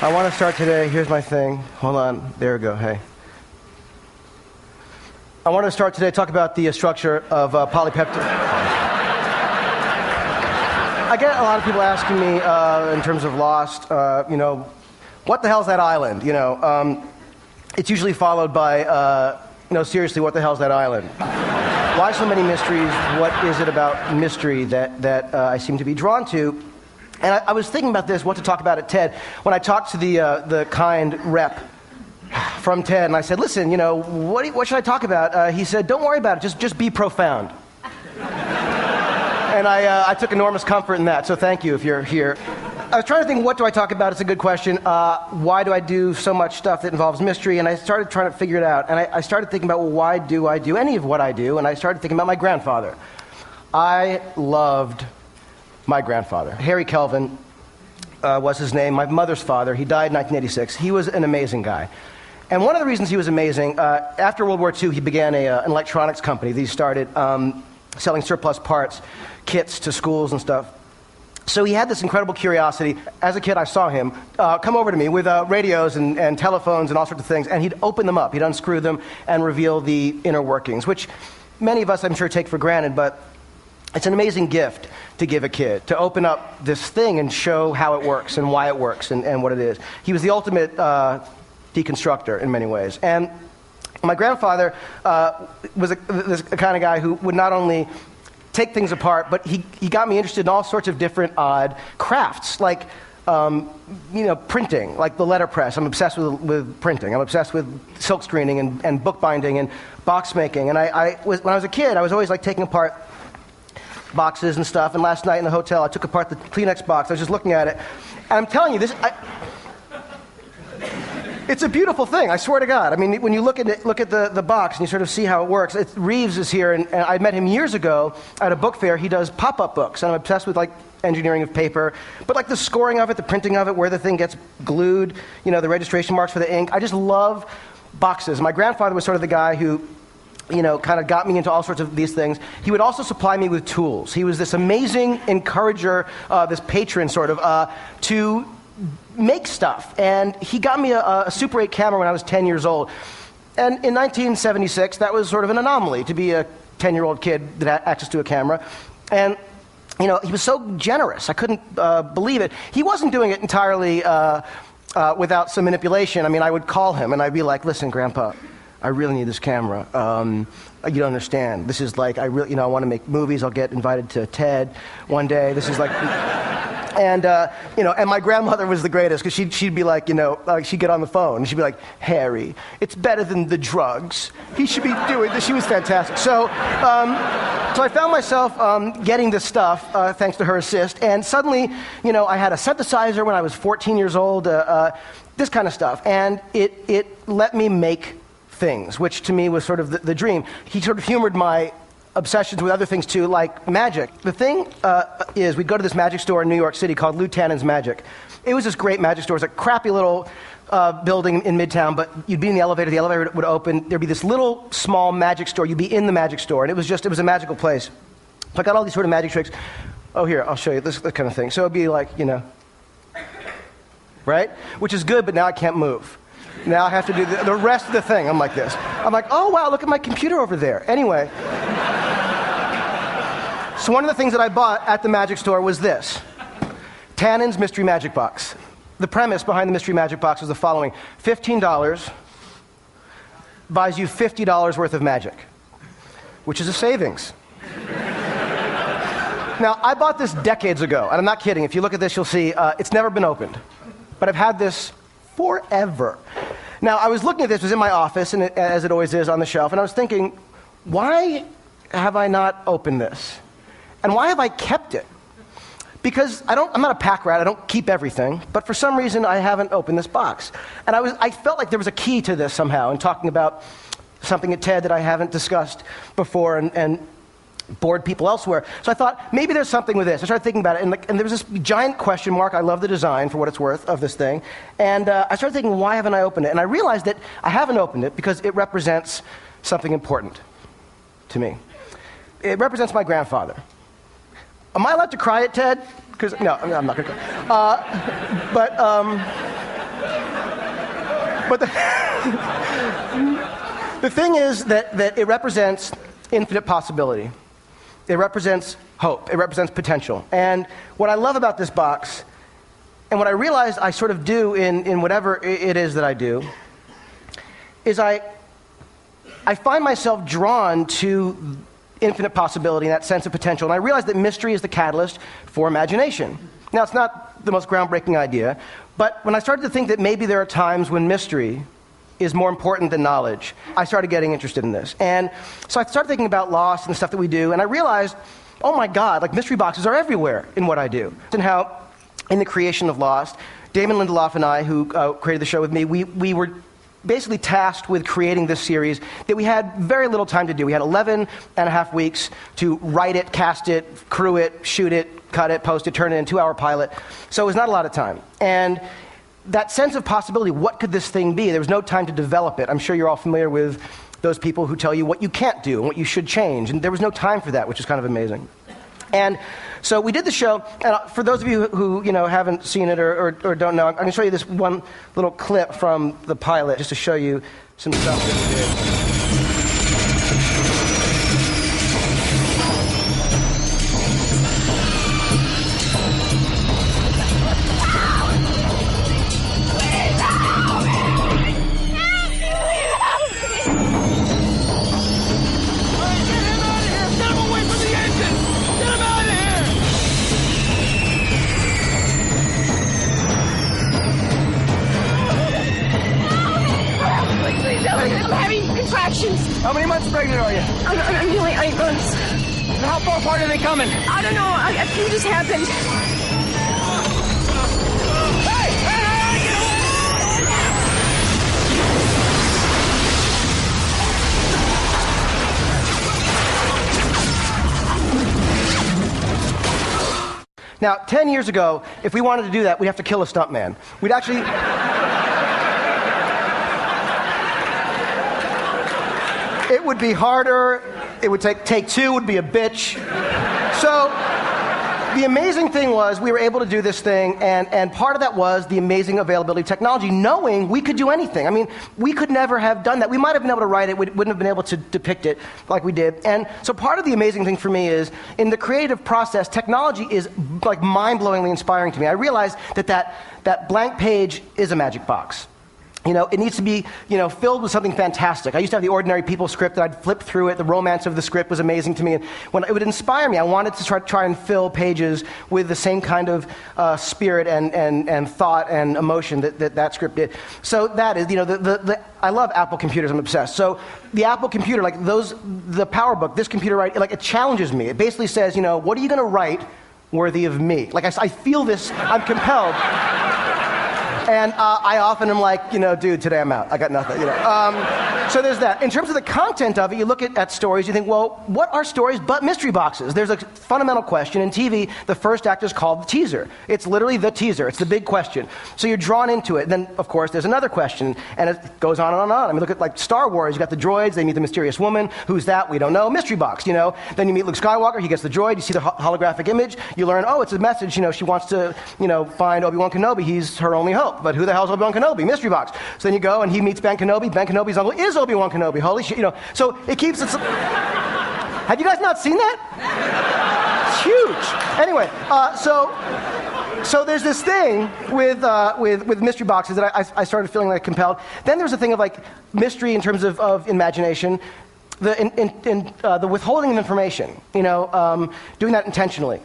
I want to start today. Here's my thing. Hold on. There we go. Hey. I want to start today talk about the structure of polypeptide. I get a lot of people asking me in terms of Lost, what the hell's that island? It's usually followed by, seriously, what the hell's that island? Why so many mysteries? What is it about mystery that I seem to be drawn to? And I was thinking about this, what to talk about at TED, when I talked to the kind rep from TED, and I said, listen, what should I talk about? He said, don't worry about it, just be profound. And I took enormous comfort in that, so thank you if you're here. I was trying to think, what do I talk about? It's a good question. Why do I do so much stuff that involves mystery? And I started trying to figure it out. And I started thinking about, well, why do I do any of what I do? And I started thinking about my grandfather. I loved my grandfather. Harry Kelvin was his name, my mother's father. He died in 1986. He was an amazing guy. And one of the reasons he was amazing, after World War II, he began an electronics company. He started selling surplus parts, kits to schools and stuff. So he had this incredible curiosity. As a kid, I saw him come over to me with radios and telephones and all sorts of things, and he'd open them up. He'd unscrew them and reveal the inner workings, which many of us, I'm sure, take for granted, but it's an amazing gift to give a kid, to open up this thing and show how it works and why it works and what it is. He was the ultimate deconstructor in many ways. And my grandfather was this kind of guy who would not only take things apart, but he got me interested in all sorts of different odd crafts, like printing, like the letterpress. I'm obsessed with printing. I'm obsessed with silk screening and bookbinding and box making. And when I was a kid, I was always like taking apart boxes and stuff. And last night in the hotel, I took apart the Kleenex box. I was just looking at it, and I'm telling you, it's a beautiful thing, I swear to God. I mean, when you look at the box and you sort of see how it works, Reeves is here, and I met him years ago at a book fair. He does pop-up books, and I'm obsessed with engineering of paper, but the scoring of it, the printing of it, where the thing gets glued, the registration marks for the ink. I just love boxes. My grandfather was sort of the guy who kind of got me into all sorts of these things. He would also supply me with tools. He was this amazing encourager, this patron sort of, to make stuff. And he got me a Super 8 camera when I was 10 years old. And in 1976, that was sort of an anomaly to be a 10-year-old kid that had access to a camera. And, he was so generous. I couldn't believe it. He wasn't doing it entirely without some manipulation. I mean, I would call him and I'd be like, listen, Grandpa, I really need this camera. You don't understand. This is I want to make movies. I'll get invited to TED one day. This is and my grandmother was the greatest, because she'd be she'd get on the phone and she'd be like, Harry, it's better than the drugs. He should be doing this. She was fantastic. So I found myself getting this stuff thanks to her assist, and suddenly, I had a synthesizer when I was 14 years old, this kind of stuff, and it let me make things, which to me was sort of the dream. He sort of humored my obsessions with other things too, like magic. The thing is, we'd go to this magic store in New York City called Lou Tannen's Magic. It was this great magic store. It was a crappy little building in Midtown, but you'd be in the elevator would open, there'd be this little small magic store, you'd be in the magic store, and it was a magical place. So I got all these sort of magic tricks. Oh, here, I'll show you this kind of thing. So it'd be right? Which is good, but now I can't move. Now I have to do the rest of the thing. I'm like this. I'm like, oh, wow, look at my computer over there. Anyway. So one of the things that I bought at the magic store was this. Tannen's Mystery Magic Box. The premise behind the Mystery Magic Box was the following. $15 buys you $50 worth of magic, which is a savings. Now, I bought this decades ago, and I'm not kidding. If you look at this, you'll see it's never been opened. But I've had this forever. Now, I was looking at this, it was in my office, and as it always is on the shelf, and I was thinking, why have I not opened this? And why have I kept it? Because I'm not a pack rat, I don't keep everything, but for some reason I haven't opened this box. And I felt like there was a key to this somehow, in talking about something at TED that I haven't discussed before and bored people elsewhere. So I thought, maybe there's something with this. I started thinking about it, and there was this giant question mark. I love the design, for what it's worth, of this thing. And I started thinking, why haven't I opened it? And I realized that I haven't opened it because it represents something important to me. It represents my grandfather. Am I allowed to cry at TED? No, I'm not going to cry. But the thing is that it represents infinite possibility. It represents hope. It represents potential. And what I love about this box, and what I realize I sort of do in whatever it is that I do, is I find myself drawn to infinite possibility and that sense of potential. And I realize that mystery is the catalyst for imagination. Now, it's not the most groundbreaking idea, but when I started to think that maybe there are times when mystery is more important than knowledge, I started getting interested in this. And so I started thinking about Lost and the stuff that we do, and I realized, oh my God, like mystery boxes are everywhere in what I do. And how, in the creation of Lost, Damon Lindelof and I, who created the show with me, we were basically tasked with creating this series that we had very little time to do. We had 11 and a half weeks to write it, cast it, crew it, shoot it, cut it, post it, turn it in, 2-hour pilot. So it was not a lot of time. And that sense of possibility, what could this thing be? There was no time to develop it. I'm sure you're all familiar with those people who tell you what you can't do and what you should change. And there was no time for that, which is kind of amazing. And so we did the show, and for those of you who haven't seen it or don't know, I'm going to show you this one little clip from the pilot just to show you some stuff that we did. How many months pregnant are you? I'm nearly 8 months. And how far apart are they coming? I don't know. A few just happened. Hey! Now, 10 years ago, if we wanted to do that, we'd have to kill a stuntman. We'd actually... It would be harder. It would take two would be a bitch. So the amazing thing was we were able to do this thing, and part of that was the amazing availability of technology, knowing we could do anything. I mean, we could never have done that. We might have been able to write it, we wouldn't have been able to depict it like we did. And so part of the amazing thing for me is, in the creative process, technology is like mind-blowingly inspiring to me. I realized that blank page is a magic box. It needs to be, filled with something fantastic. I used to have the Ordinary People script, and I'd flip through it. The romance of the script was amazing to me. And when it would inspire me, I wanted to try and fill pages with the same kind of spirit and thought and emotion that script did. So that is, I love Apple computers. I'm obsessed. So the Apple computer, the PowerBook, this computer, it challenges me. It basically says, what are you going to write worthy of me? I feel this. I'm compelled. And I often am like, dude, today I'm out. I got nothing. So there's that. In terms of the content of it, you look at stories, you think, well, what are stories but mystery boxes? There's a fundamental question. In TV, the first act is called the teaser. It's literally the teaser. It's the big question. So you're drawn into it. Then, of course, there's another question, and it goes on and on and on. I mean, look at Star Wars. You got the droids. They meet the mysterious woman. Who's that? We don't know. Mystery box, Then you meet Luke Skywalker. He gets the droid. You see the holographic image. You learn, oh, it's a message. She wants to, find Obi-Wan Kenobi. He's her only hope. But who the hell is Obi-Wan Kenobi? Mystery box. So then you go and he meets Ben Kenobi. Ben Kenobi's uncle is Obi-Wan Kenobi. Holy shit, So it keeps it. Have you guys not seen that? It's huge. Anyway, so there's this thing with mystery boxes that I started feeling compelled. Then there's a thing of mystery in terms of imagination. The withholding of information, doing that intentionally.